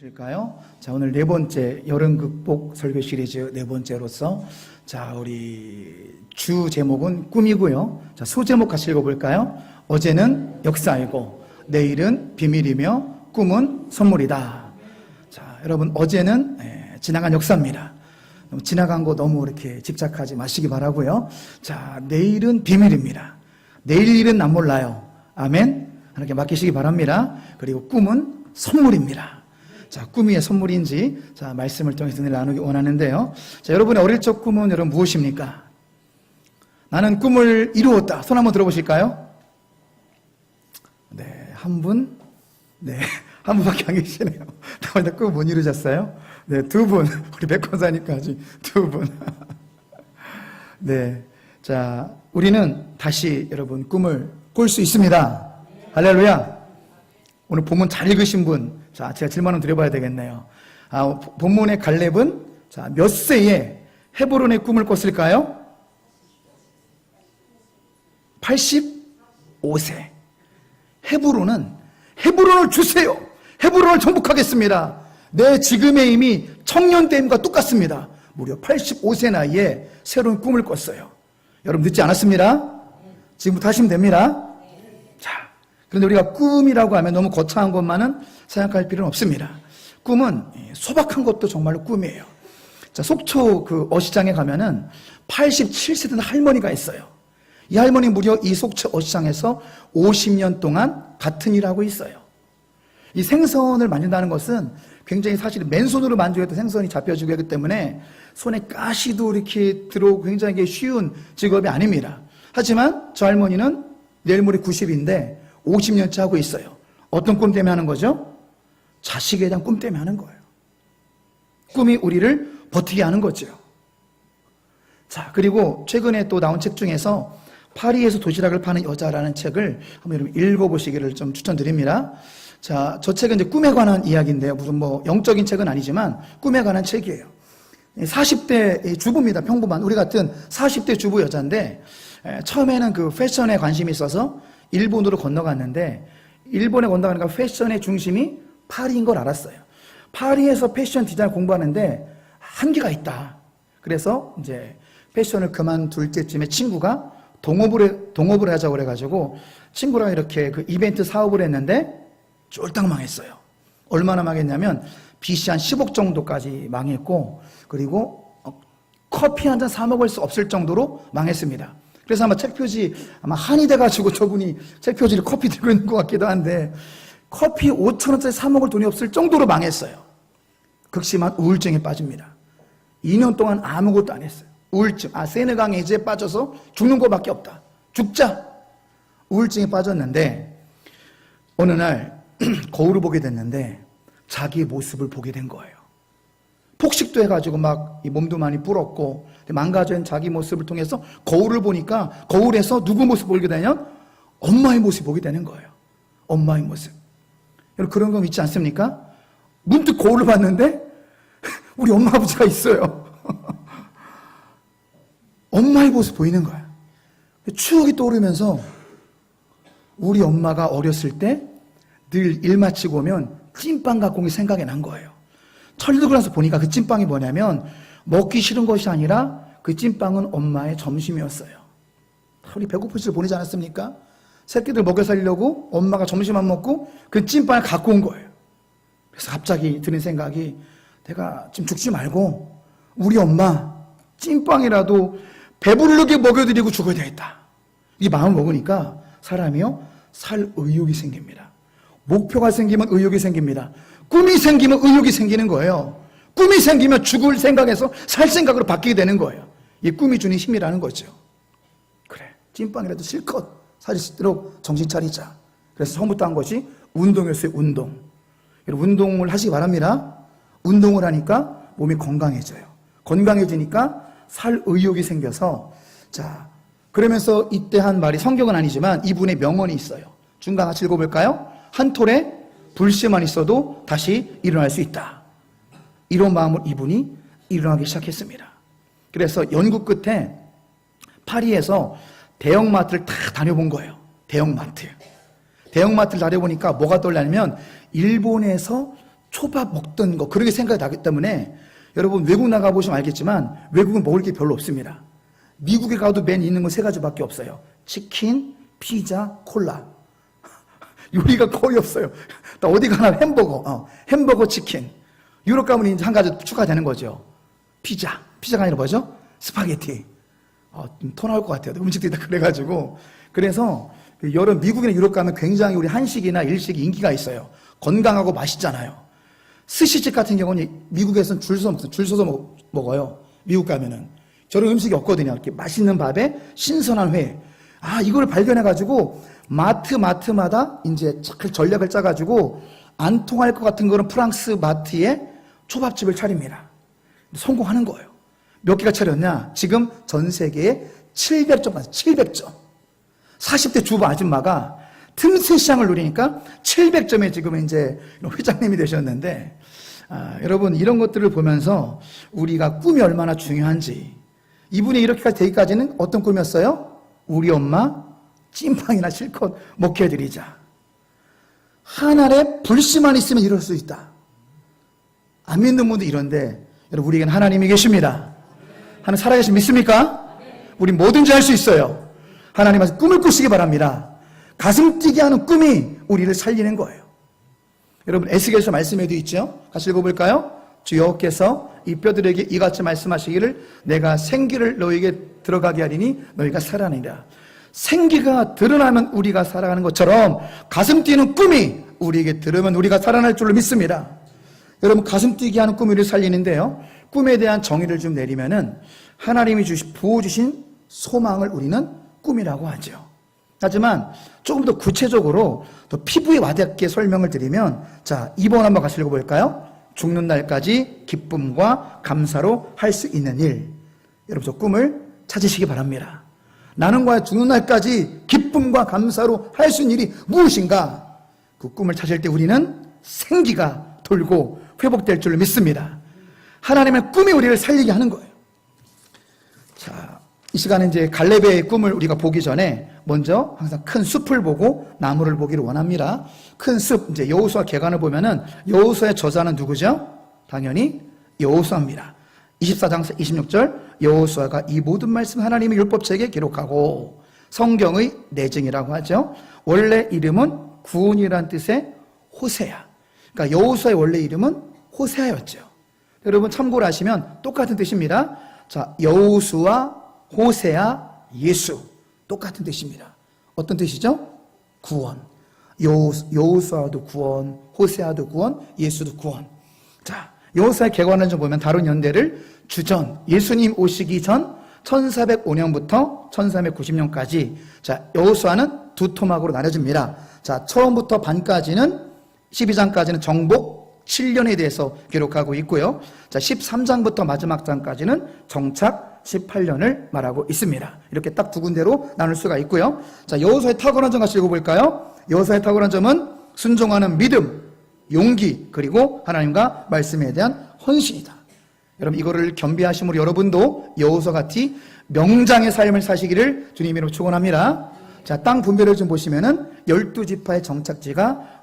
일까요? 자, 오늘 네 번째 여름 극복 설교 시리즈 네 번째로서 자, 우리 주 제목은 꿈이고요. 자, 소제목 같이 읽어볼까요? 어제는 역사이고 내일은 비밀이며 꿈은 선물이다. 자, 여러분 어제는 지나간 역사입니다. 지나간 거 너무 이렇게 집착하지 마시기 바라고요. 자, 내일은 비밀입니다. 내일 일은 안 몰라요. 아멘. 하나님께 맡기시기 바랍니다. 그리고 꿈은 선물입니다. 자, 꿈이 왜 선물인지, 자, 말씀을 통해서 나누기 원하는데요. 자, 여러분의 어릴 적 꿈은 여러분 무엇입니까? 나는 꿈을 이루었다. 손 한번 들어보실까요? 네, 한 분? 네, 한 분밖에 안 계시네요. 다음에 꿈 못 이루셨어요? 네, 두 분. 우리 백권사님까지 두 분. 네. 자, 우리는 다시 여러분 꿈을 꿀 수 있습니다. 할렐루야. 오늘 본문 잘 읽으신 분, 자, 제가 질문 한번 드려봐야 되겠네요. 본문의 갈렙은 자, 몇 세에 헤브론의 꿈을 꿨을까요? 85세. 헤브론을 주세요. 헤브론을 정복하겠습니다. 내 지금의 힘이 청년 때임과 똑같습니다. 무려 85세 나이에 새로운 꿈을 꿨어요. 여러분 늦지 않았습니다. 지금부터 하시면 됩니다. 자, 그런데 우리가 꿈이라고 하면 너무 거창한 것만은 생각할 필요는 없습니다. 꿈은 소박한 것도 정말로 꿈이에요. 자, 속초 그 어시장에 가면은 87세 된 할머니가 있어요. 이 할머니 무려 이 속초 어시장에서 50년 동안 같은 일을 하고 있어요. 이 생선을 만진다는 것은 굉장히 사실 맨손으로 만져도 생선이 잡혀지고 하기 때문에 손에 가시도 이렇게 들어오고 굉장히 쉬운 직업이 아닙니다. 하지만 저 할머니는 내일 모레 90인데 50년째 하고 있어요. 어떤 꿈 때문에 하는 거죠? 자식에 대한 꿈 때문에 하는 거예요. 꿈이 우리를 버티게 하는 거죠. 자, 그리고 최근에 또 나온 책 중에서 파리에서 도시락을 파는 여자라는 책을 한번 여러분 읽어보시기를 좀 추천드립니다. 자, 저 책은 이제 꿈에 관한 이야기인데요. 무슨 뭐 영적인 책은 아니지만 꿈에 관한 책이에요. 40대 주부입니다. 평범한 우리 같은 40대 주부 여자인데 처음에는 그 패션에 관심이 있어서 일본으로 건너갔는데 일본에 건너가니까 패션의 중심이 파리인 걸 알았어요. 파리에서 패션 디자인 공부하는데 한계가 있다. 그래서 이제 패션을 그만둘 때쯤에 친구가 동업을 하자고 그래가지고 친구랑 이렇게 그 이벤트 사업을 했는데 쫄딱 망했어요. 얼마나 망했냐면 빚이 한 10억 정도까지 망했고 그리고 커피 한 잔 사 먹을 수 없을 정도로 망했습니다. 그래서 아마 책 표지 아마 한이 돼가지고 저분이 책 표지를 커피 들고 있는 것 같기도 한데 커피 5,000원짜리 사 먹을 돈이 없을 정도로 망했어요. 극심한 우울증에 빠집니다. 2년 동안 아무것도 안 했어요. 우울증, 세느강해지에 빠져서 죽는 것밖에 없다. 죽자. 우울증에 빠졌는데 어느 날 거울을 보게 됐는데 자기 모습을 보게 된 거예요. 폭식도 해가지고 막 이 몸도 많이 불었고 망가진 자기 모습을 통해서 거울을 보니까 거울에서 누구 모습 보게 되냐면 엄마의 모습 보게 되는 거예요. 엄마의 모습. 여러분 그런 거 있지 않습니까? 문득 거울을 봤는데 우리 엄마 아버지가 있어요. 엄마의 모습 보이는 거야. 추억이 떠오르면서 우리 엄마가 어렸을 때 늘 일 마치고 오면 찐빵 갖고 온 게 생각이 난 거예요. 철들고 나서 보니까 그 찐빵이 뭐냐면 먹기 싫은 것이 아니라 그 찐빵은 엄마의 점심이었어요. 우리 배고프실 때 보내지 않았습니까? 새끼들 먹여 살리려고 엄마가 점심 안 먹고 그 찐빵을 갖고 온 거예요. 그래서 갑자기 드는 생각이 내가 지금 죽지 말고 우리 엄마 찐빵이라도 배부르게 먹여드리고 죽어야 되겠다. 이 마음을 먹으니까 사람이요 살 의욕이 생깁니다. 목표가 생기면 의욕이 생깁니다. 꿈이 생기면 의욕이 생기는 거예요. 꿈이 생기면 죽을 생각에서 살 생각으로 바뀌게 되는 거예요. 이 꿈이 주는 힘이라는 거죠. 그래, 찐빵이라도 실컷 살 수 있도록 정신 차리자. 그래서 처음부터 한 것이 운동이었어요. 운동. 운동을 하시기 바랍니다. 운동을 하니까 몸이 건강해져요. 건강해지니까 살 의욕이 생겨서 자, 그러면서 이때 한 말이 성경은 아니지만 이분의 명언이 있어요. 중간 같이 읽어볼까요? 한 톨에 불씨만 있어도 다시 일어날 수 있다. 이런 마음으로 이분이 일어나기 시작했습니다. 그래서 연구 끝에 파리에서 대형마트를 다 다녀본 거예요. 대형마트를 다녀보니까 뭐가 떠올랐냐면 일본에서 초밥 먹던 거 그렇게 생각이 나기 때문에 여러분 외국 나가보시면 알겠지만 외국은 먹을 게 별로 없습니다. 미국에 가도 맨 있는 건 세 가지밖에 없어요. 치킨, 피자, 콜라. 요리가 거의 없어요. 어디 가나 햄버거, 치킨. 유럽 가면 이제 한 가지 추가되는 거죠. 피자가 아니라 뭐죠? 스파게티. 토 나올 것 같아요. 음식들이 다 그래가지고. 그래서 여름 미국이나 유럽 가면 굉장히 우리 한식이나 일식이 인기가 있어요. 건강하고 맛있잖아요. 스시집 같은 경우는 미국에서는 줄 서서 먹어요. 미국 가면은. 저런 음식이 없거든요. 이렇게 맛있는 밥에 신선한 회. 이걸 발견해가지고 마트마다 이제 전략을 짜가지고 안 통할 것 같은 거는 프랑스 마트에 초밥집을 차립니다. 성공하는 거예요. 몇 개가 차렸냐? 지금 전 세계에 700점, 700점. 40대 주부 아줌마가 틈새 시장을 누리니까 700점에 지금 이제 회장님이 되셨는데, 여러분, 이런 것들을 보면서 우리가 꿈이 얼마나 중요한지, 이분이 이렇게까지 되기까지는 어떤 꿈이었어요? 우리 엄마 찐빵이나 실컷 먹게 해드리자. 하늘에 불씨만 있으면 이럴 수 있다. 안 믿는 분도 이런데, 여러분, 우리에게는 하나님이 계십니다. 하나님 살아계신 믿습니까? 우리 뭐든지 할 수 있어요. 하나님 앞에서 꿈을 꾸시기 바랍니다. 가슴 뛰게 하는 꿈이 우리를 살리는 거예요. 여러분, 에스겔서 말씀에도 있죠? 같이 읽어볼까요? 주 여호와께서 이 뼈들에게 이같이 말씀하시기를 내가 생기를 너에게 들어가게 하리니 너희가 살아나리라. 생기가 드러나면 우리가 살아가는 것처럼 가슴 뛰는 꿈이 우리에게 들으면 우리가 살아날 줄로 믿습니다. 여러분, 가슴 뛰게 하는 꿈이 우리를 살리는데요, 꿈에 대한 정의를 좀 내리면은 하나님이 부어주신 소망을 우리는 꿈이라고 하죠. 하지만 조금 더 구체적으로 더 피부에 와닿게 설명을 드리면, 자, 2번 한번 같이 읽어볼까요? 죽는 날까지 기쁨과 감사로 할 수 있는 일. 여러분, 저 꿈을 찾으시기 바랍니다. 나는 과연 죽는 날까지 기쁨과 감사로 할 수 있는 일이 무엇인가? 그 꿈을 찾을 때 우리는 생기가 돌고 회복될 줄로 믿습니다. 하나님의 꿈이 우리를 살리게 하는 거예요. 자, 이 시간에 이제 갈렙의 꿈을 우리가 보기 전에 먼저 항상 큰 숲을 보고 나무를 보기를 원합니다. 큰 숲, 이제 여호수아 계관을 보면은 여호수아의 저자는 누구죠? 당연히 여호수아입니다. 24장 26절, 여호수아가 이 모든 말씀 하나님의 율법책에 기록하고, 성경의 내증이라고 하죠. 원래 이름은 구원이라는 뜻의 호세아. 그러니까 여호수아의 원래 이름은 호세아였죠. 여러분 참고를 하시면 똑같은 뜻입니다. 자, 여호수아, 호세아, 예수. 똑같은 뜻입니다. 어떤 뜻이죠? 구원. 여호수아도 구원, 호세아도 구원, 예수도 구원. 자, 여호수아의 계관을 좀 보면 다룬 연대를 주전, 예수님 오시기 전 1405년부터 1390년까지, 자, 여호수아는 두 토막으로 나눠집니다. 자, 처음부터 반까지는 12장까지는 정복 7년에 대해서 기록하고 있고요. 자, 13장부터 마지막 장까지는 정착 18년을 말하고 있습니다. 이렇게 딱 두 군데로 나눌 수가 있고요. 자, 여호수아의 탁월한 점 같이 읽어볼까요? 여호수아의 탁월한 점은 순종하는 믿음, 용기, 그리고 하나님과 말씀에 대한 헌신이다. 여러분, 이거를 겸비하심으로 여러분도 여호수아 같이 명장의 삶을 사시기를 주님으로 축원합니다. 자, 땅 분배를 좀 보시면은 12지파의 정착지가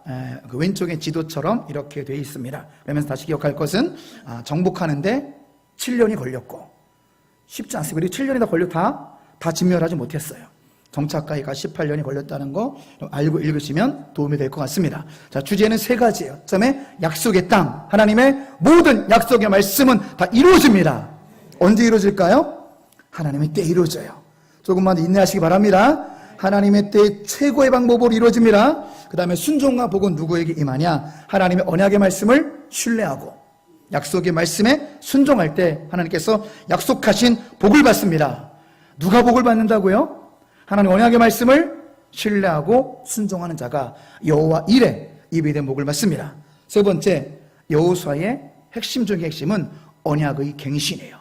그 왼쪽에 지도처럼 이렇게 되어 있습니다. 그러면서 다시 기억할 것은 정복하는데 7년이 걸렸고, 쉽지 않습니다. 7년이 걸려 다 진멸하지 못했어요. 정착까지가 18년이 걸렸다는 거 알고 읽으시면 도움이 될 것 같습니다. 자, 주제는 세 가지예요. 처음에 약속의 땅, 하나님의 모든 약속의 말씀은 다 이루어집니다. 언제 이루어질까요? 하나님의 때에 이루어져요. 조금만 더 인내하시기 바랍니다. 하나님의 때에 최고의 방법으로 이루어집니다. 그 다음에 순종과 복은 누구에게 임하냐? 하나님의 언약의 말씀을 신뢰하고 약속의 말씀에 순종할 때 하나님께서 약속하신 복을 받습니다. 누가 복을 받는다고요? 하나님 언약의 말씀을 신뢰하고 순종하는 자가 여호와 이레, 입에 된 복을 받습니다. 세 번째, 여호수아의 핵심 중의 핵심은 언약의 갱신이에요.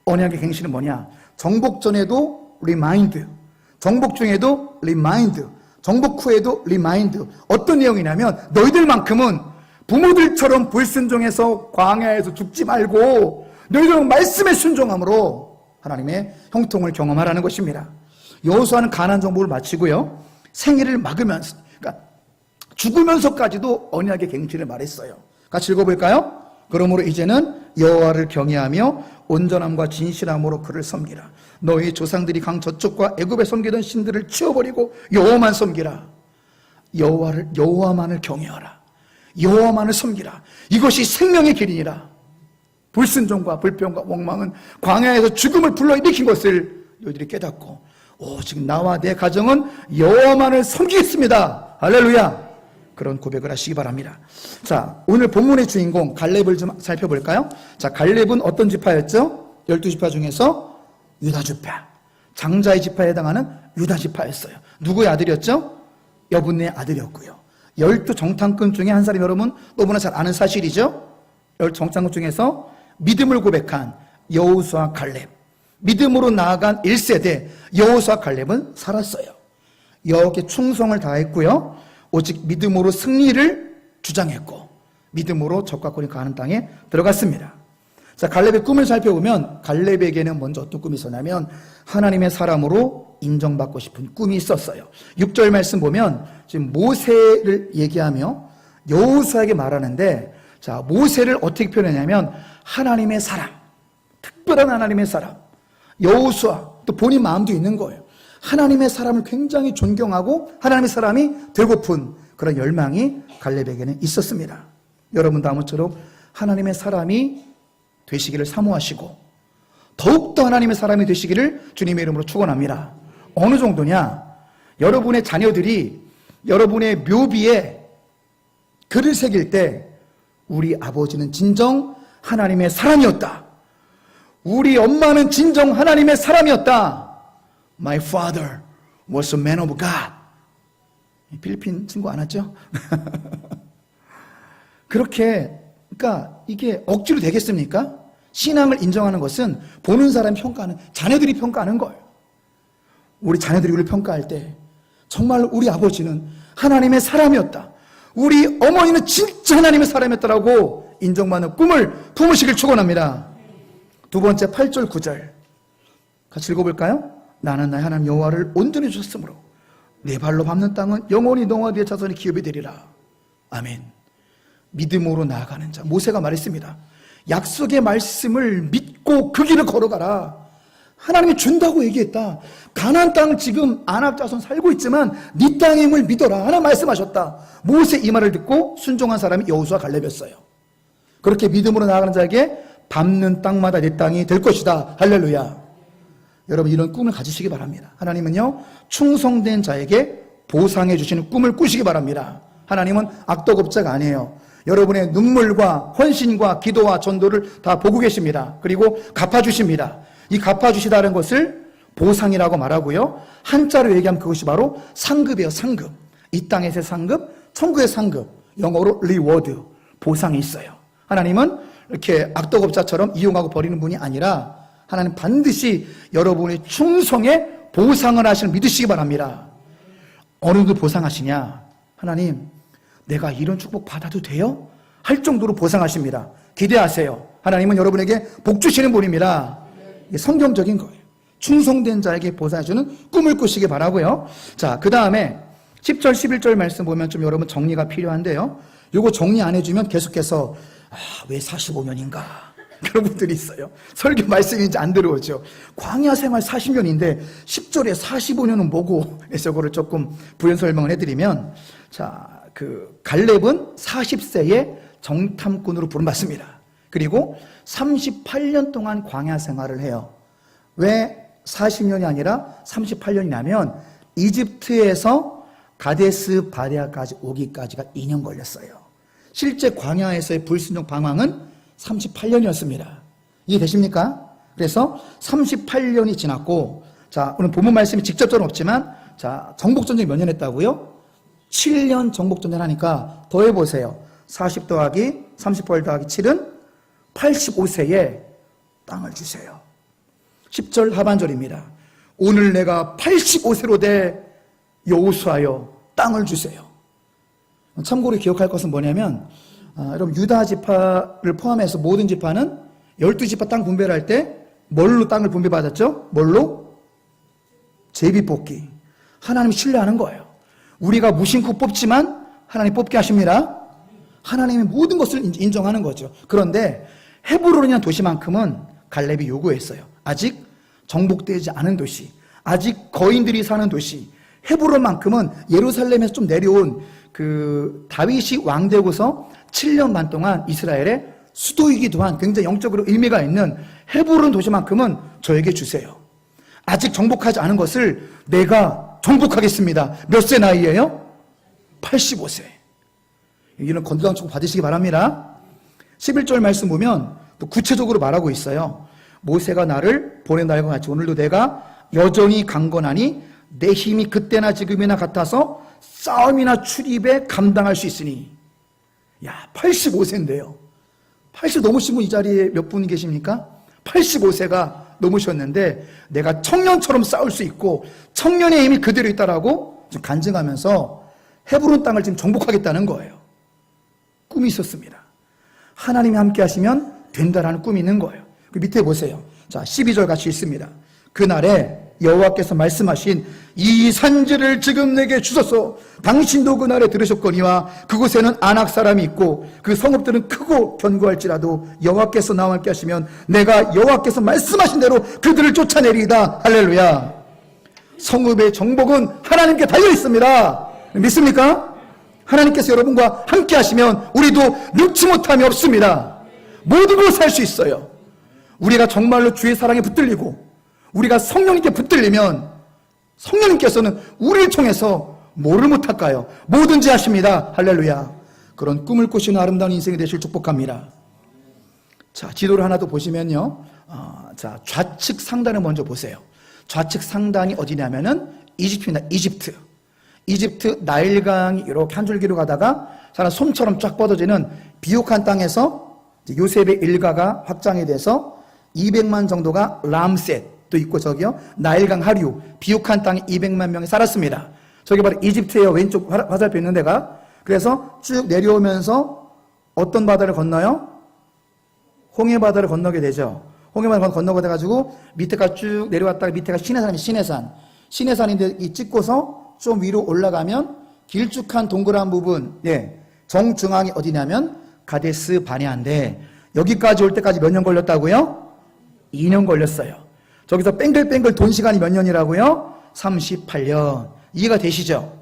언약의 갱신은 뭐냐? 정복 전에도 리마인드, 정복 중에도 리마인드, 정복 후에도 리마인드. 어떤 내용이냐면 너희들만큼은 부모들처럼 불순종해서 광야에서 죽지 말고 너희들은 말씀에 순종함으로 하나님의 형통을 경험하라는 것입니다. 여호수아는 가나안 정복을 마치고요, 생애를 막으면서, 그러니까 죽으면서까지도 언약의 갱신을 말했어요. 같이 읽어볼까요? 그러므로 이제는 여호와를 경외하며 온전함과 진실함으로 그를 섬기라. 너희 조상들이 강 저쪽과 애굽에 섬기던 신들을 치워버리고 여호와만 섬기라. 여호와만을 경외하라. 여호와만을 섬기라. 이것이 생명의 길이니라. 불순종과 불평과 원망은 광야에서 죽음을 불러일으킨 것을 너희들이 깨닫고 오직 나와 내 가정은 여호와만을 섬기겠습니다. 할렐루야. 그런 고백을 하시기 바랍니다. 자, 오늘 본문의 주인공 갈렙을 좀 살펴볼까요? 자, 갈렙은 어떤 지파였죠? 12지파 중에서 유다 지파, 장자의 지파에 해당하는 유다 지파였어요. 누구의 아들이었죠? 여분의 아들이었고요. 12정탐꾼 중에 한 사람이 여러분 너무나 잘 아는 사실이죠? 12정탐꾼 중에서 믿음을 고백한 여호수아 갈렙, 믿음으로 나아간 1세대 여호수아 갈렙은 살았어요. 여호와께 충성을 다했고요. 오직 믿음으로 승리를 주장했고 믿음으로 적과 꿀이 가는 땅에 들어갔습니다. 자, 갈렙의 꿈을 살펴보면 갈렙에게는 먼저 어떤 꿈이 있었냐면 하나님의 사람으로 인정받고 싶은 꿈이 있었어요. 6절 말씀 보면 지금 모세를 얘기하며 여호수아에게 말하는데, 자, 모세를 어떻게 표현하냐면 하나님의 사람, 특별한 하나님의 사람, 여호수아, 또 본인 마음도 있는 거예요. 하나님의 사람을 굉장히 존경하고 하나님의 사람이 되고픈 그런 열망이 갈렙에게는 있었습니다. 여러분도 아무쪼록 하나님의 사람이 되시기를 사모하시고 더욱더 하나님의 사람이 되시기를 주님의 이름으로 축원합니다. 어느 정도냐? 여러분의 자녀들이 여러분의 묘비에 글을 새길 때 우리 아버지는 진정 하나님의 사람이었다. 우리 엄마는 진정 하나님의 사람이었다. My father was a man of God. 필리핀 친구 안 왔죠? 그렇게, 그러니까 이게 억지로 되겠습니까? 신앙을 인정하는 것은 보는 사람이 평가하는, 자녀들이 평가하는 거예요. 우리 자녀들이 우리를 평가할 때 정말 우리 아버지는 하나님의 사람이었다. 우리 어머니는 진짜 하나님의 사람이었다라고 인정받는 꿈을 품으시길 축원합니다. 두 번째 8절 9절 같이 읽어볼까요? 나는 나의 하나님 여호와를 온전히 주셨으므로 내 발로 밟는 땅은 영원히 너와 네 자손이 기업이 되리라. 아멘. 믿음으로 나아가는 자, 모세가 말했습니다. 약속의 말씀을 믿고 그 길을 걸어가라. 하나님이 준다고 얘기했다. 가나안 땅을 지금 아낙 자손 살고 있지만 네 땅의 힘을 믿어라. 하나님 말씀하셨다. 모세 이 말을 듣고 순종한 사람이 여호수아 갈렙이었어요. 그렇게 믿음으로 나아가는 자에게 밟는 땅마다 내 땅이 될 것이다. 할렐루야. 여러분 이런 꿈을 가지시기 바랍니다. 하나님은요 충성된 자에게 보상해 주시는 꿈을 꾸시기 바랍니다. 하나님은 악덕업자가 아니에요. 여러분의 눈물과 헌신과 기도와 전도를 다 보고 계십니다. 그리고 갚아주십니다. 이 갚아주시다는 것을 보상이라고 말하고요. 한자로 얘기하면 그것이 바로 상급이에요. 상급. 이 땅에서의 상급, 천국의 상급. 영어로 reward, 보상이 있어요. 하나님은 이렇게 악덕업자처럼 이용하고 버리는 분이 아니라 하나님 반드시 여러분의 충성에 보상을 하시는 믿으시기 바랍니다. 어느 정도 보상하시냐? 하나님 내가 이런 축복 받아도 돼요? 할 정도로 보상하십니다. 기대하세요. 하나님은 여러분에게 복 주시는 분입니다. 이게 성경적인 거예요. 충성된 자에게 보상해주는 꿈을 꾸시기 바라고요. 자, 그 다음에 10절 11절 말씀 보면 좀 여러분 정리가 필요한데요. 이거 정리 안 해주면 계속해서 왜 45년인가 그런 분들이 있어요. 설교 말씀이 이제 안 들어오죠. 광야 생활 40년인데 10절에 45년은 뭐고? 그래서 그거를 조금 부연 설명을 해드리면, 자, 그 갈렙은 40세에 정탐꾼으로 부름받습니다. 그리고 38년 동안 광야 생활을 해요. 왜 40년이 아니라 38년이냐면 이집트에서 가데스 바네아까지 오기까지가 2년 걸렸어요. 실제 광야에서의 불순종 방황은 38년이었습니다. 이해되십니까? 그래서 38년이 지났고, 자, 오늘 본문 말씀이 직접적으로는 없지만, 자, 정복전쟁이 몇 년 했다고요? 7년 정복전쟁 하니까 더해보세요. 40 더하기 38 더하기 7은 85세에 땅을 주세요. 10절 하반절입니다. 오늘 내가 85세로 돼 여호수아여 땅을 주세요. 참고로 기억할 것은 뭐냐면, 여러분 유다 지파를 포함해서 모든 지파는 12지파 땅 분배를 할 때 뭘로 땅을 분배받았죠? 뭘로? 제비 뽑기. 하나님 신뢰하는 거예요. 우리가 무심코 뽑지만 하나님 뽑게 하십니다. 하나님의 모든 것을 인정하는 거죠. 그런데 헤브론이라는 도시만큼은 갈렙이 요구했어요. 아직 정복되지 않은 도시, 아직 거인들이 사는 도시, 헤브론만큼은 예루살렘에서 좀 내려온 그 다윗이 왕되고서 7년 반 동안 이스라엘의 수도이기도 한 굉장히 영적으로 의미가 있는 헤브론 도시만큼은 저에게 주세요. 아직 정복하지 않은 것을 내가 정복하겠습니다. 몇 세 나이에요? 85세. 이런 건강 축복 받으시기 바랍니다. 11절 말씀 보면 또 구체적으로 말하고 있어요. 모세가 나를 보낸 날과 같이 오늘도 내가 여전히 강건하니 내 힘이 그때나 지금이나 같아서 싸움이나 출입에 감당할 수 있으니. 야, 85세인데요. 80 넘으신 분 이 자리에 몇 분 계십니까? 85세가 넘으셨는데 내가 청년처럼 싸울 수 있고 청년의 힘이 그대로 있다라고 좀 간증하면서 헤브론 땅을 지금 정복하겠다는 거예요. 꿈이 있었습니다. 하나님이 함께 하시면 된다라는 꿈이 있는 거예요. 그 밑에 보세요. 자, 12절 같이 읽습니다. 그날에 여호와께서 말씀하신 이 산지를 지금 내게 주소서. 당신도 그날에 들으셨거니와 그곳에는 아낙 사람이 있고 그 성읍들은 크고 견고할지라도 여호와께서 나와 함께 하시면 내가 여호와께서 말씀하신 대로 그들을 쫓아내리이다. 할렐루야. 성읍의 정복은 하나님께 달려 있습니다. 믿습니까? 하나님께서 여러분과 함께 하시면 우리도 능치 못함이 없습니다. 모든 걸 살 수 있어요. 우리가 정말로 주의 사랑에 붙들리고 우리가 성령님께 붙들리면 성령님께서는 우리를 통해서 뭐를 못할까요? 뭐든지 하십니다. 할렐루야. 그런 꿈을 꾸시는 아름다운 인생이 되실 축복합니다. 자, 지도를 하나 더 보시면요. 자, 좌측 상단을 먼저 보세요. 좌측 상단이 어디냐면은 이집트입니다. 이집트 나일강이 이렇게 한 줄기로 가다가 사람 솜처럼 쫙 뻗어지는 비옥한 땅에서 요셉의 일가가 확장이 돼서 200만 정도가 람셋도 있고 저기요 나일강 하류 비옥한 땅에 200만 명이 살았습니다. 저기 바로 이집트예요. 왼쪽 화살표 있는 데가. 그래서 쭉 내려오면서 어떤 바다를 건너요? 홍해 바다를 건너게 되죠. 홍해 바다를 건너게 돼가지고 밑에가 쭉 내려왔다가 밑에가 시내산인데 이 찍고서 좀 위로 올라가면 길쭉한 동그란 부분, 정중앙이 어디냐면 가데스 바네아인데 여기까지 올 때까지 몇 년 걸렸다고요? 2년 걸렸어요. 저기서 뺑글뺑글 돈 시간이 몇 년이라고요? 38년. 이해가 되시죠?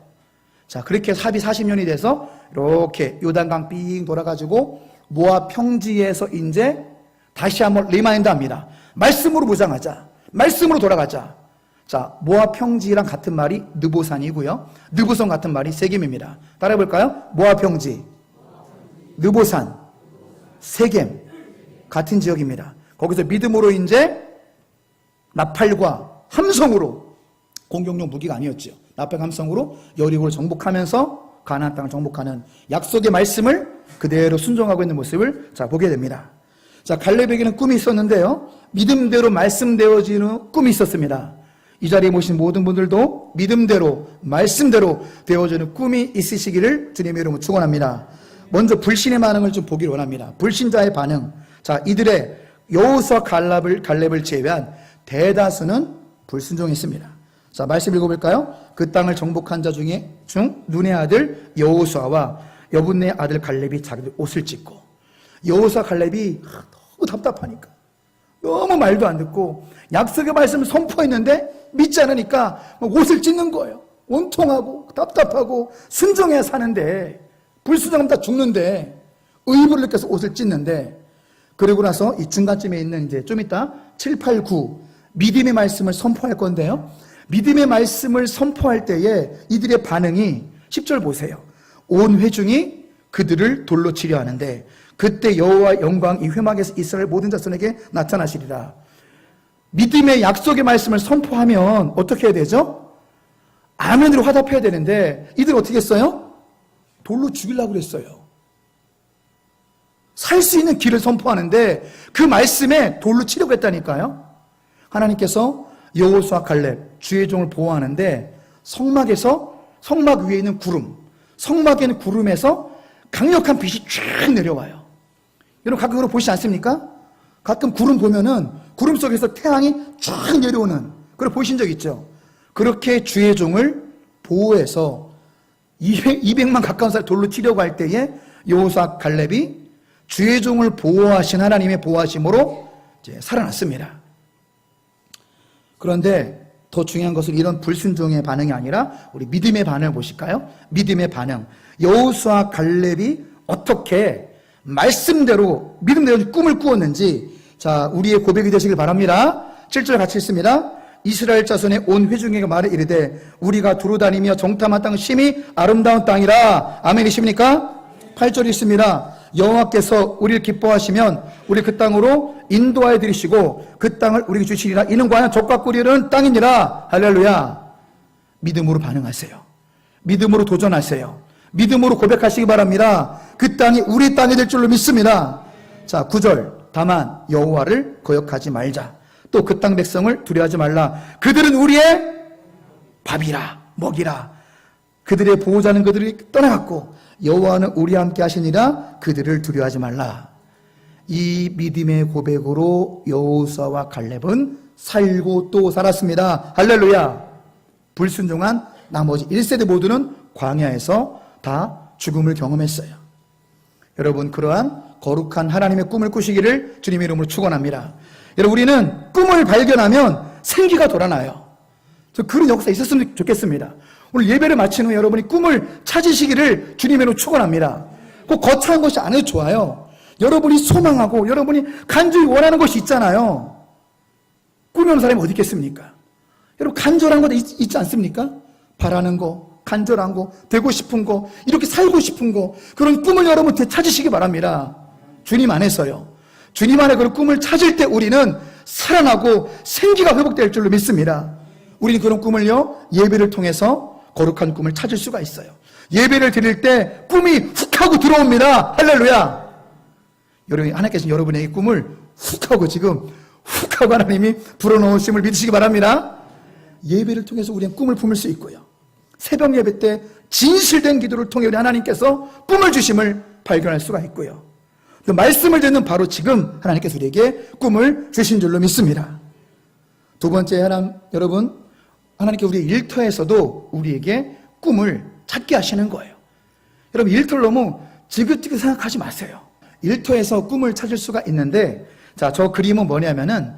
자, 그렇게 해서 합이 40년이 돼서 이렇게 요단강 삥 돌아가지고 모압 평지에서 이제 다시 한번 리마인드 합니다. 말씀으로 무장하자. 말씀으로 돌아가자. 자, 모압 평지랑 같은 말이 느보산이고요. 느보산 같은 말이 세겜입니다. 따라해 볼까요? 모압 평지, 느보산, 세겜 같은 지역입니다. 거기서 믿음으로 이제 나팔과 함성으로 공격용 무기가 아니었죠. 나팔과 함성으로 여리고를 정복하면서 가나안 땅을 정복하는 약속의 말씀을 그대로 순종하고 있는 모습을 자 보게 됩니다. 자, 갈렙에게는 꿈이 있었는데요. 믿음대로 말씀되어지는 꿈이 있었습니다. 이 자리에 모신 모든 분들도 믿음대로 말씀대로 되어지는 꿈이 있으시기를 주님의 이름으로 축원합니다. 먼저 불신의 반응을 좀 보기를 원합니다. 불신자의 반응. 자, 이들의 여호수아 갈렙을 제외한 대다수는 불순종했습니다. 자, 말씀 읽어볼까요? 그 땅을 정복한 자 중 눈의 아들 여호수아와 여분의 아들 갈렙이 자기들 옷을 찢고, 여호수아 갈렙이 너무 답답하니까 너무 말도 안 듣고 약속의 말씀을 선포했는데 믿지 않으니까 옷을 찢는 거예요. 원통하고 답답하고 순종해야 사는데 불순종하면 다 죽는데 의무를 느껴서 옷을 찢는데, 그리고 나서 이 중간쯤에 있는 이제 좀 이따 7, 8, 9 믿음의 말씀을 선포할 건데요. 믿음의 말씀을 선포할 때에 이들의 반응이 10절 보세요. 온 회중이 그들을 돌로 치려 하는데 그때 여호와의 영광이 회막에서 이스라엘 모든 자손에게 나타나시리라. 믿음의 약속의 말씀을 선포하면 어떻게 해야 되죠? 아멘으로 화답해야 되는데 이들 어떻게 했어요? 돌로 죽이려고 그랬어요. 살 수 있는 길을 선포하는데 그 말씀에 돌로 치려고 했다니까요. 하나님께서 여호수아 갈렙 주의 종을 보호하는데 성막 위에 있는 구름, 성막에 있는 구름에서 강력한 빛이 쫙 내려와요. 여러분 가끔 그런 거 보시지 않습니까? 가끔 구름 보면은 구름 속에서 태양이 쫙 내려오는 그걸 보신 적 있죠? 그렇게 주의 종을 보호해서 200만 가까운 살 돌로 치려고 할 때에 여호수아 갈렙이 주의 종을 보호하신 하나님의 보호하심으로 이제 살아났습니다. 그런데 더 중요한 것은 이런 불순종의 반응이 아니라 우리 믿음의 반응을 보실까요? 믿음의 반응. 여호수아 갈렙이 어떻게 말씀대로 믿음대로 꿈을 꾸었는지, 자, 우리의 고백이 되시길 바랍니다. 7절 같이 읽습니다. 이스라엘 자손의 온 회중에게 말해 이르되 우리가 두루 다니며 정탐한 땅은 심히 아름다운 땅이라. 아멘이십니까? 8절 있습니다. 여호와께서 우리를 기뻐하시면 우리 그 땅으로 인도하여 들이시고 그 땅을 우리에게 주시리라. 이는 과연 족과 꿀이는 땅이니라. 할렐루야. 믿음으로 반응하세요. 믿음으로 도전하세요. 믿음으로 고백하시기 바랍니다. 그 땅이 우리 땅이 될 줄로 믿습니다. 자, 9절. 다만 여호와를 거역하지 말자. 또 그 땅 백성을 두려워하지 말라. 그들은 우리의 밥이라 먹이라. 그들의 보호자는 그들이 떠나갔고 여호와는 우리와 함께 하시니라. 그들을 두려워하지 말라. 이 믿음의 고백으로 여호수아와 갈렙은 살고 또 살았습니다. 할렐루야. 불순종한 나머지 1세대 모두는 광야에서 다 죽음을 경험했어요. 여러분, 그러한 거룩한 하나님의 꿈을 꾸시기를 주님의 이름으로 축원합니다. 여러분, 우리는 꿈을 발견하면 생기가 돌아나요. 저 그런 역사 있었으면 좋겠습니다. 오늘 예배를 마친 후에 여러분이 꿈을 찾으시기를 주님으로 축원합니다. 꼭 거창한 것이 아니어도 좋아요. 여러분이 소망하고 여러분이 간절히 원하는 것이 있잖아요. 꿈이 오는 사람이 어디 있겠습니까? 여러분, 간절한 것 있지 않습니까? 바라는 거, 간절한 거, 되고 싶은 거, 이렇게 살고 싶은 거, 그런 꿈을 여러분 찾으시기 바랍니다. 주님 안에서요. 주님 안에 그런 꿈을 찾을 때 우리는 살아나고 생기가 회복될 줄로 믿습니다. 우리는 그런 꿈을요, 예배를 통해서 거룩한 꿈을 찾을 수가 있어요. 예배를 드릴 때 꿈이 훅 하고 들어옵니다. 할렐루야. 여러분, 하나님께서 여러분에게 꿈을 훅 하고 지금 훅 하고 하나님이 불어넣으심을 믿으시기 바랍니다. 예배를 통해서 우리는 꿈을 품을 수 있고요. 새벽 예배 때 진실된 기도를 통해 우리 하나님께서 꿈을 주심을 발견할 수가 있고요. 그 말씀을 듣는 바로 지금 하나님께서 우리에게 꿈을 주신 줄로 믿습니다. 두 번째, 여러분, 하나님께 우리 일터에서도 우리에게 꿈을 찾게 하시는 거예요. 여러분, 일터를 너무 지긋지긋 생각하지 마세요. 일터에서 꿈을 찾을 수가 있는데, 자, 저 그림은 뭐냐면은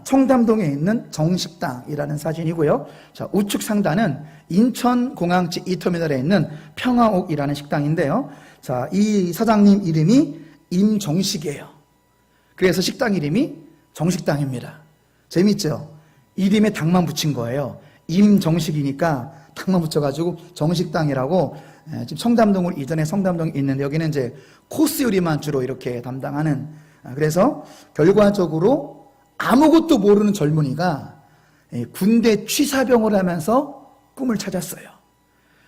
청담동에 있는 정식당이라는 사진이고요. 자, 우측 상단은 인천공항지 2터미널에 있는 평화옥이라는 식당인데요. 자, 이 사장님 이름이 임정식이에요. 그래서 식당 이름이 정식당입니다. 재밌죠? 이름에 닭만 붙인 거예요. 임정식이니까 닭만 붙여가지고 정식당이라고. 지금 청담동으로 이전에 성담동이 있는데 여기는 이제 코스 요리만 주로 이렇게 담당하는. 그래서 결과적으로 아무것도 모르는 젊은이가 군대 취사병을 하면서 꿈을 찾았어요.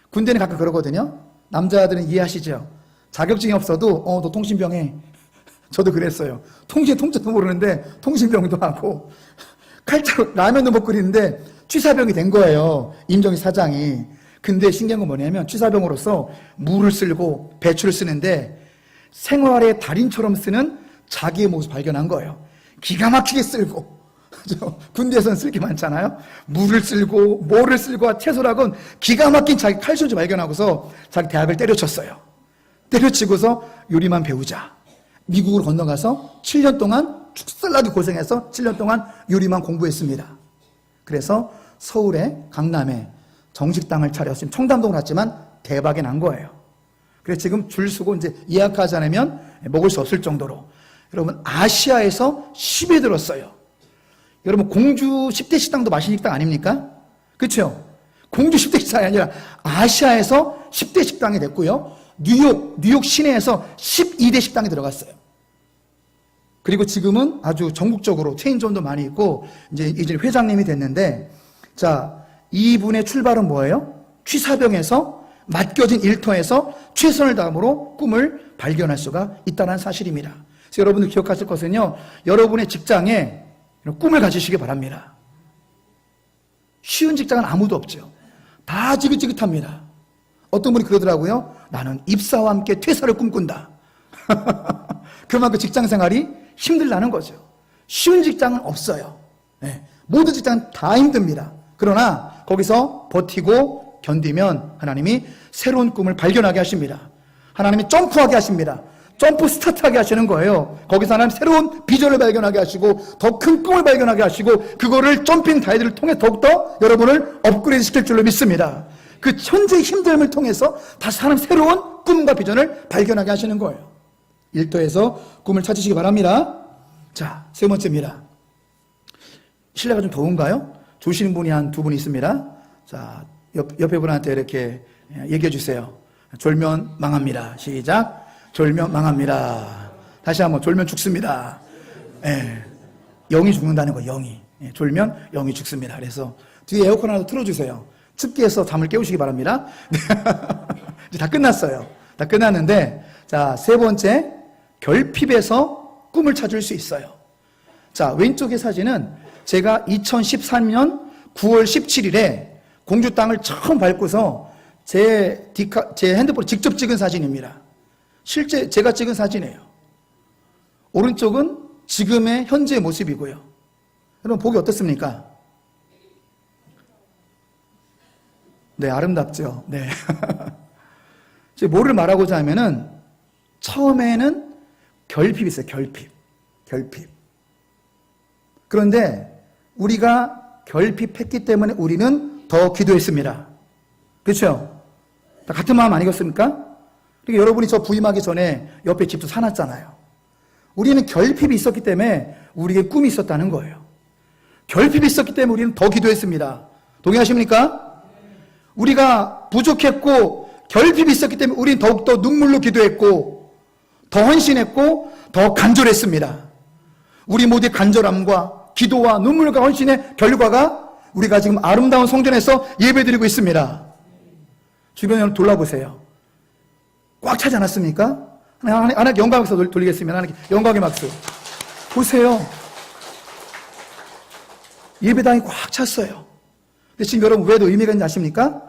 군대는 가끔 그러거든요. 남자들은 이해하시죠? 자격증이 없어도 너 통신병 해. 저도 그랬어요. 통째도 모르는데 통신병도 하고 칼자루 라면도 못 끓이는데 취사병이 된 거예요. 임정희 사장이. 근데 신기한 건 뭐냐면 취사병으로서 물을 쓸고 배추를 쓰는데 생활의 달인처럼 쓰는 자기의 모습을 발견한 거예요. 기가 막히게 쓸고. 군대에서는 쓸 게 많잖아요. 물을 쓸고 뭐를 쓸고 채소락은 기가 막힌 자기 칼손질 발견하고서 자기 대학을 때려쳤어요. 때려치고서 요리만 배우자. 미국으로 건너가서 7년 동안 축살나게 고생해서 7년 동안 요리만 공부했습니다. 그래서 서울에 강남에 정식당을 차렸으면 청담동을 왔지만 대박이 난 거예요. 그래서 지금 줄 서고 이제 예약하지 않으면 먹을 수 없을 정도로. 여러분, 아시아에서 10위에 들었어요. 여러분, 공주 10대 식당도 맛있는 식당 아닙니까? 그렇죠? 공주 10대 식당이 아니라 아시아에서 10대 식당이 됐고요. 뉴욕 시내에서 12대 식당에 들어갔어요. 그리고 지금은 아주 전국적으로 체인점도 많이 있고 이제 회장님이 됐는데, 자, 이분의 출발은 뭐예요? 취사병에서 맡겨진 일터에서 최선을 다함으로 꿈을 발견할 수가 있다는 사실입니다. 그래서 여러분들 기억하실 것은요, 여러분의 직장에 꿈을 가지시기 바랍니다. 쉬운 직장은 아무도 없죠. 다 지긋지긋합니다. 어떤 분이 그러더라고요. 나는 입사와 함께 퇴사를 꿈꾼다. 그만큼 직장 생활이 힘들다는 거죠. 쉬운 직장은 없어요. 네. 모든 직장은 다 힘듭니다. 그러나 거기서 버티고 견디면 하나님이 새로운 꿈을 발견하게 하십니다. 하나님이 점프하게 하십니다. 점프 스타트하게 하시는 거예요. 거기서 하나님 새로운 비전을 발견하게 하시고 더 큰 꿈을 발견하게 하시고 그거를 점핑 다이드를 통해 더욱더 여러분을 업그레이드 시킬 줄로 믿습니다. 그 현재의 힘듦을 통해서 다시 하나님 새로운 꿈과 비전을 발견하게 하시는 거예요. 일터에서 꿈을 찾으시기 바랍니다. 자, 세 번째입니다. 실내가 좀 더운가요? 조시는 분이 한 두 분 있습니다. 자, 옆에 분한테 이렇게 얘기해 주세요. 졸면 망합니다. 시작. 졸면 망합니다. 다시 한번 졸면 죽습니다. 예, 영이 죽는다는 거예요. 영이. 예, 졸면 영이 죽습니다. 그래서 뒤에 에어컨 하나 틀어주세요. 춥게 해서 잠을 깨우시기 바랍니다. 이제 다 끝났어요. 다 끝났는데, 자, 세 번째, 결핍에서 꿈을 찾을 수 있어요. 자, 왼쪽의 사진은 제가 2013년 9월 17일에 공주 땅을 처음 밟고서 제 핸드폰에 직접 찍은 사진입니다. 실제 제가 찍은 사진이에요. 오른쪽은 지금의 현재의 모습이고요. 여러분 보기 어떻습니까? 네, 아름답죠? 네. 제가 뭐를 말하고자 하면은 처음에는 결핍이 있어요. 결핍. 그런데 우리가 결핍했기 때문에 우리는 더 기도했습니다. 그렇죠? 다 같은 마음 아니겠습니까? 그러니까 여러분이 저 부임하기 전에 옆에 집도 사놨잖아요. 우리는 결핍이 있었기 때문에 우리에게 꿈이 있었다는 거예요. 결핍이 있었기 때문에 우리는 더 기도했습니다. 동의하십니까? 우리가 부족했고 결핍이 있었기 때문에 우리는 더욱더 눈물로 기도했고 더 헌신했고 더 간절했습니다. 우리 모두의 간절함과 기도와 눈물과 헌신의 결과가 우리가 지금 아름다운 성전에서 예배드리고 있습니다. 주변을 돌아보세요. 꽉 차지 않았습니까? 하나 영광의 박수 돌리겠습니다. 하나 영광의 박수. 보세요. 예배당이 꽉 찼어요. 근데 지금 여러분 왜 더 의미가 있는지 아십니까?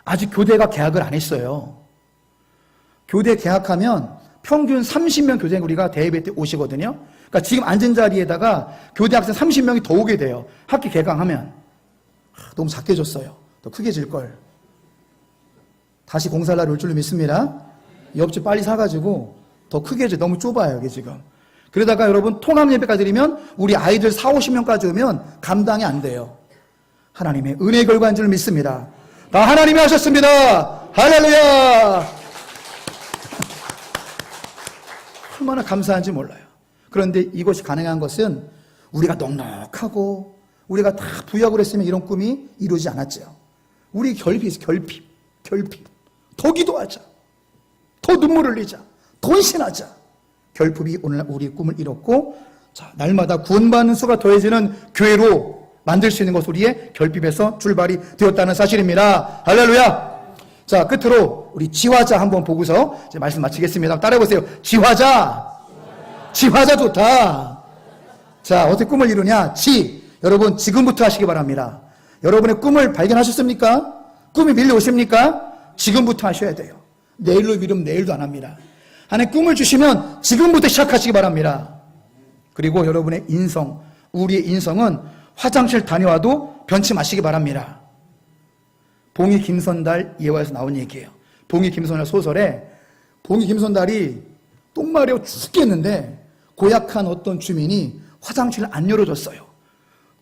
아직 교대가 개학을 안 했어요. 교대 개학하면 평균 30명 교생 우리가 대예배 때 오시거든요. 그러니까 지금 앉은 자리에다가 교대 학생 30명이 더 오게 돼요. 학기 개강하면. 너무 작게 줬어요. 더 크게 질걸. 다시 공사를 날 올 줄로 믿습니다. 옆집 빨리 사가지고 더 크게 줘. 너무 좁아요, 이게 지금. 그러다가 여러분 통합 예배까지 드리면 우리 아이들 4, 50명까지 오면 감당이 안 돼요. 하나님의 은혜의 결과인 줄 믿습니다. 다 하나님이 하셨습니다. 할렐루야! 얼마나 감사한지 몰라요. 그런데 이것이 가능한 것은 우리가 넉넉하고 우리가 다 부약을 했으면 이런 꿈이 이루어지지 않았죠. 우리 결핍이 있어요. 결핍. 더 기도하자. 더 눈물을 흘리자. 더 헌신하자. 결핍이 오늘 우리 꿈을 이뤘고, 자, 날마다 구원받는 수가 더해지는 교회로 만들 수 있는 것이 우리의 결핍에서 출발이 되었다는 사실입니다. 할렐루야! 자, 끝으로 우리 지화자 한번 보고서 이제 말씀 마치겠습니다. 따라해보세요. 지화자 좋다. 자, 어떻게 꿈을 이루냐? 여러분 지금부터 하시기 바랍니다. 여러분의 꿈을 발견하셨습니까? 꿈이 밀려오십니까? 지금부터 하셔야 돼요. 내일로 미루면 내일도 안 합니다. 하나님 꿈을 주시면 지금부터 시작하시기 바랍니다. 그리고 여러분의 인성, 우리의 인성은 화장실 다녀와도 변치 마시기 바랍니다. 봉이 김선달 예화에서 나온 얘기예요. 봉이 김선달 소설에 봉이 김선달이 똥 마려 죽겠는데 고약한 어떤 주민이 화장실을 안 열어줬어요.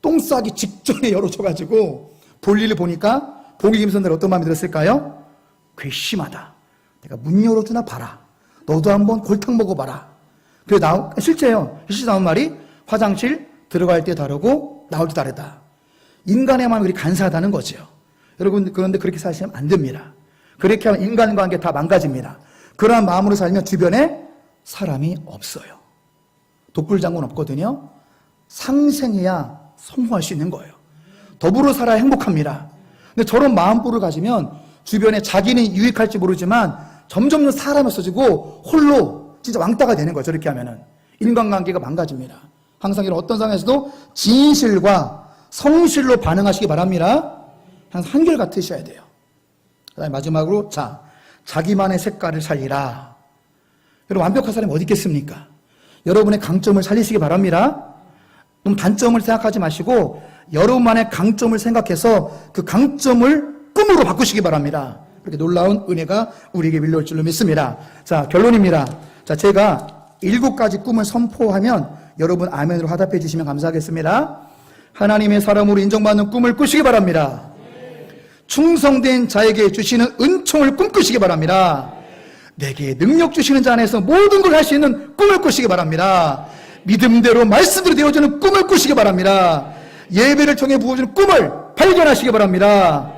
똥 싸기 직전에 열어줘가지고 볼일을 보니까 봉이 김선달이 어떤 마음이 들었을까요? 괘씸하다. 내가 문 열어주나 봐라. 너도 한번 골탕 먹어봐라. 그래서 실제요. 실제 나온 말이 화장실 들어갈 때 다르고 나올 때 다르다. 인간의 마음이 그렇게 간사하다는 거죠. 여러분, 그런데 그렇게 사시면 안 됩니다. 그렇게 하면 인간관계 다 망가집니다. 그러한 마음으로 살면 주변에 사람이 없어요. 독불장군 없거든요. 상생해야 성공할 수 있는 거예요. 더불어 살아야 행복합니다. 근데 저런 마음보를 가지면 주변에 자기는 유익할지 모르지만 점점 사람이 없어지고 홀로 진짜 왕따가 되는 거예요. 저렇게 하면은. 인간관계가 망가집니다. 항상 이런 어떤 상황에서도 진실과 성실로 반응하시기 바랍니다. 항상 한결같으셔야 돼요. 그 다음에 마지막으로, 자기만의 색깔을 살리라. 여러분, 완벽한 사람이 어디 있겠습니까? 여러분의 강점을 살리시기 바랍니다. 너무 단점을 생각하지 마시고, 여러분만의 강점을 생각해서 그 강점을 꿈으로 바꾸시기 바랍니다. 그렇게 놀라운 은혜가 우리에게 밀려올 줄로 믿습니다. 자, 결론입니다. 자, 제가 7가지 꿈을 선포하면 여러분 아멘으로 화답해 주시면 감사하겠습니다. 하나님의 사람으로 인정받는 꿈을 꾸시기 바랍니다. 충성된 자에게 주시는 은총을 꿈꾸시기 바랍니다. 내게 능력 주시는 자 안에서 모든 걸 할 수 있는 꿈을 꾸시기 바랍니다. 믿음대로 말씀대로 되어주는 꿈을 꾸시기 바랍니다. 예배를 통해 부어주는 꿈을 발견하시기 바랍니다.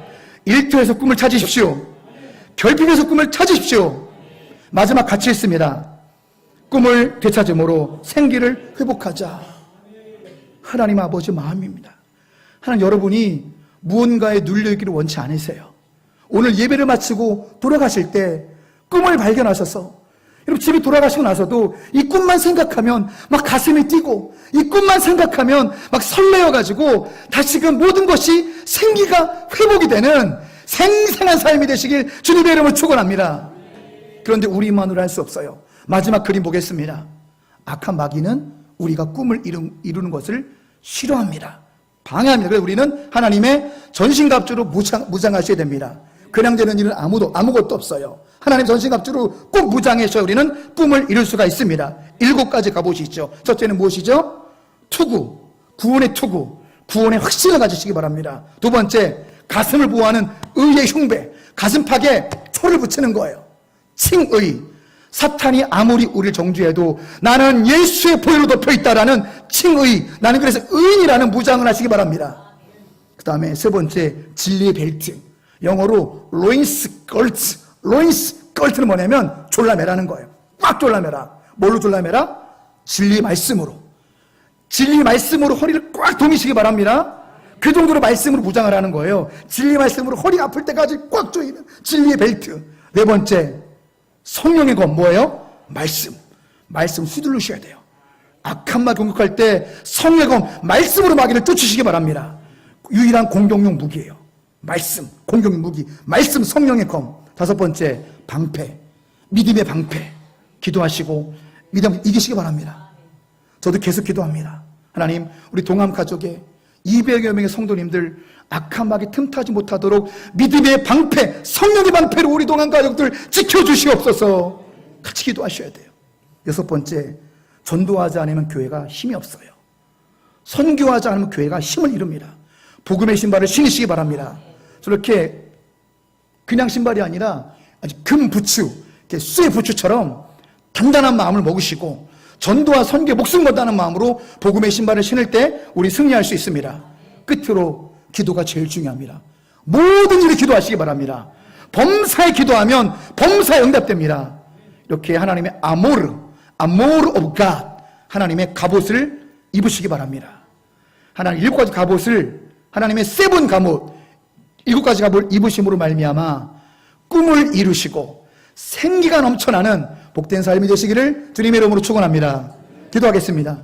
일터에서 꿈을 찾으십시오. 결핍에서 꿈을 찾으십시오. 마지막 같이 있습니다. 꿈을 되찾음으로 생기를 회복하자. 하나님 아버지 마음입니다. 하나님, 여러분이 무언가에 눌려있기를 원치 않으세요. 오늘 예배를 마치고 돌아가실 때 꿈을 발견하셔서 여러분 집에 돌아가시고 나서도 이 꿈만 생각하면 막 가슴이 뛰고 이 꿈만 생각하면 막 설레어가지고 다시금 모든 것이 생기가 회복이 되는 생생한 삶이 되시길 주님의 이름으로 축원합니다. 그런데 우리만으로 할 수 없어요. 마지막 그림 보겠습니다. 악한 마귀는 우리가 꿈을 이루는 것을 싫어합니다. 방해합니다. 그래서 우리는 하나님의 전신갑주로 무장하셔야 됩니다. 그냥 되는 일은 아무것도 없어요. 하나님 전신갑주로 꼭 무장해서 우리는 꿈을 이룰 수가 있습니다. 7가지 가보시죠. 첫째는 무엇이죠? 투구, 구원의 투구, 구원의 확신을 가지시기 바랍니다. 두 번째, 가슴을 보호하는 의의 흉배, 가슴팍에 초를 붙이는 거예요. 칭의, 사탄이 아무리 우리를 정죄해도 나는 예수의 보혈로 덮여있다라는 칭의, 나는 그래서 의인이라는 무장을 하시기 바랍니다. 그 다음에 세 번째, 진리의 벨트, 영어로 로인스 걸트. 로인스 걸트는 뭐냐면 졸라매라는 거예요. 꽉 졸라매라. 뭘로 졸라매라? 진리의 말씀으로. 진리의 말씀으로 허리를 꽉 동이시기 바랍니다. 그 정도로 말씀으로 무장을 하는 거예요. 진리의 말씀으로 허리 아플 때까지 꽉 조이는 진리의 벨트. 네 번째, 성령의 검 뭐예요? 말씀 휘두르셔야 돼요. 악한 마귀 공격할 때 성령의 검 말씀으로 마귀를 쫓으시기 바랍니다. 유일한 공격용 무기예요. 말씀, 공격용 무기, 말씀, 성령의 검. 다섯 번째, 방패, 믿음의 방패. 기도하시고 믿음 이기시기 바랍니다. 저도 계속 기도합니다. 하나님, 우리 동암 가족의 200여 명의 성도님들 악한 마귀 틈타지 못하도록 믿음의 방패, 성령의 방패로 우리 동암 가족들 지켜주시옵소서. 같이 기도하셔야 돼요. 여섯 번째, 전도하지 않으면 교회가 힘이 없어요. 선교하지 않으면 교회가 힘을 잃습니다. 복음의 신발을 신으시기 바랍니다. 저렇게 그냥 신발이 아니라 아주 금 부츠, 쇠 부츠처럼 단단한 마음을 먹으시고 전도와 선교에 목숨 건다는 마음으로 복음의 신발을 신을 때 우리 승리할 수 있습니다. 끝으로 기도가 제일 중요합니다. 모든 일에 기도하시기 바랍니다. 범사에 기도하면 범사에 응답됩니다. 이렇게 하나님의 아모르 오브 갓, 하나님의 갑옷을 입으시기 바랍니다. 하나님 7가지 갑옷을, 하나님의 세븐 갑옷, 7가지 갑옷을 입으심으로 말미암아 꿈을 이루시고 생기가 넘쳐나는 복된 삶이 되시기를 주님의 이름으로 축원합니다. 기도하겠습니다.